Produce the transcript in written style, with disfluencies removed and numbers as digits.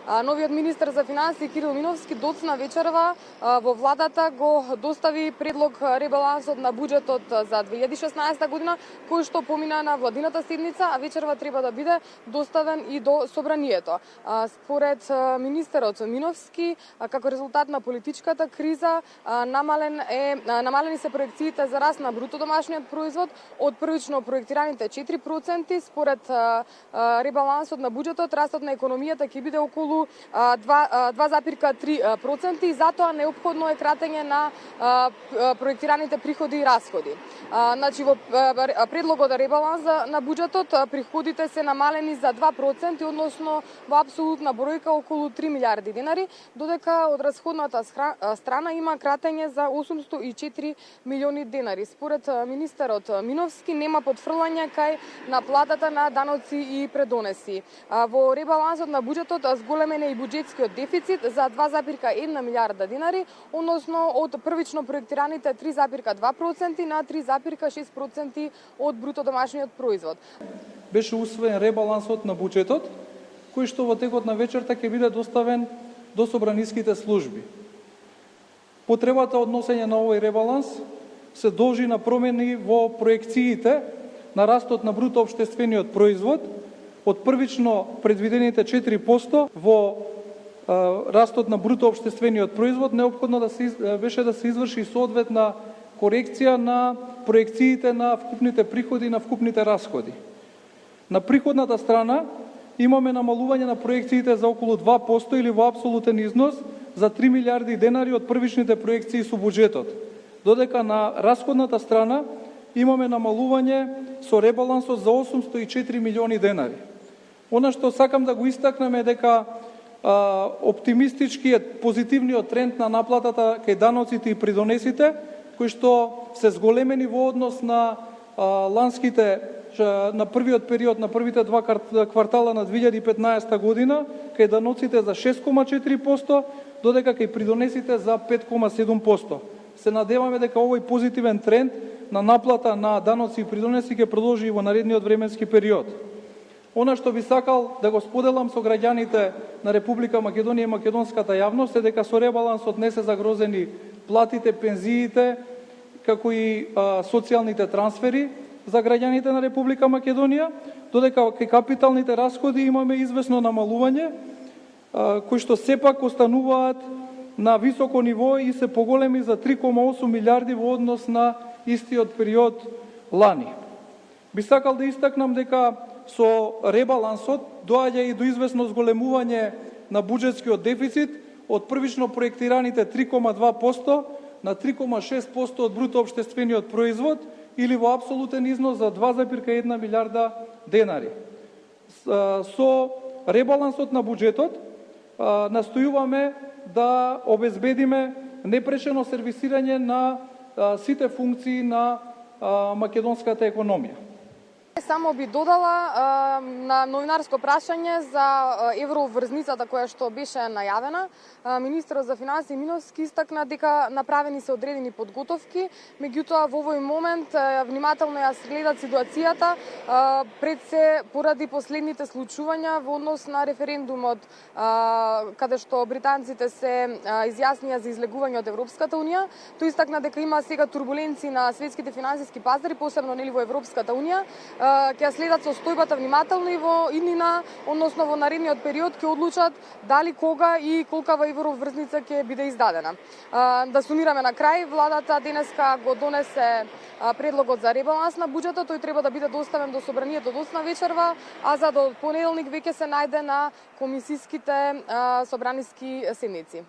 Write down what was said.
Новиот министер за финансии Кирил Миновски доцна вечерва во владата го достави предлог ребалансот на буџетот за 2016 година, кој што помина на владината седница, а вечерва треба да биде доставен и до собранието. Според министерот Миновски, како резултат на политичката криза, намалени се проекциите за раст на бруто домашниот производ од првично проектираните 4%. Според ребалансот на буџетот, растот на економијата ќе биде околу 2,3% и затоа неопходно е кратење на проектираните приходи и расходи. Значи во предлогот за ребаланс на буџетот приходите се намалени за 2%, односно во апсолутна бројка околу 3 милиарди денари, додека од расходната страна има кратење за 804 милиони денари. Според министерот Миновски нема потфрлање кај наплатата на даноци и предонеси. Во ребалансот на буџетот зголемен е и буџетскиот дефицит за 2,1 милиарда денари, односно од првично проектираните 3,2% на 3,6% од бруто домашниот производ. Беше усвоен ребалансот на буџетот, кој што во текот на вечерта ќе биде доставен до собраниските служби. Потребата од носење на овој ребаланс се должи на промени во проекциите на растот на бруто општествениот производ од првично предвидените 4% во растот на бруто општествениот производ, неопходно беше да се изврши соодветна корекција на проекциите на вкупните приходи и на вкупните расходи. На приходната страна имаме намалување на проекциите за околу 2% или во апсолутен износ за 3 милиарди денари од првичните проекции со буџетот. Додека на расходната страна имаме намалување со ребалансот за 804 милиони денари. Она што сакам да го истакнем е дека оптимистичкиот, позитивниот тренд на наплатата кај даноците и придонесите, кои што се зголемени во однос на на првиот период, на првите два квартала на 2015 година, кај даноците за 6,4%, додека кај придонесите за 5,7%. Се надеваме дека овој позитивен тренд на наплата на даноци и придонеси ќе продолжи и во наредниот временски период. Она што би сакал да го споделам со граѓаните на Република Македонија и македонската јавност е дека со ребалансот не се загрозени платите, пензиите, како и социјалните трансфери за граѓаните на Република Македонија, додека кај капиталните расходи имаме известно намалување, кои што сепак остануваат на високо ниво и се поголеми за 3,8 милиарди во однос на истиот период лани. Би сакал да истакнам дека со ребалансот доаѓа и до известно зголемување на буџетскиот дефицит од првично проектираните 3,2% на 3,6% од бруто општествениот производ или во апсолутен износ за 2,1 милиарда денари. Со ребалансот на буџетот настојуваме да обезбедиме непрешено сервисирање на сите функции на македонската економија. Само би додала на новинарско прашање за евроврзницата која што беше најавена. Министерот за финансии Миновски истакна дека направени се одредени подготовки, меѓутоа во овој момент внимателно ја следат ситуацијата пред се поради последните случувања во однос на референдумот каде што британците се изјаснија за излегување од Европската унија. Тој истакна дека има сега турбуленции на светските финансиски пазари, посебно нели во Европската унија. Ќе следат состојбата внимателно и во иднина, односно во наредниот период ќе одлучат дали кога и колкава евроврзница ќе биде издадена. Да сумираме на крај, владата денеска го донесе предлогот за ребаланс на буџетот, тој треба да биде доставен до собранието доцна вечерва, а за до понеделник веќе се најде на комисиските собраниски седници.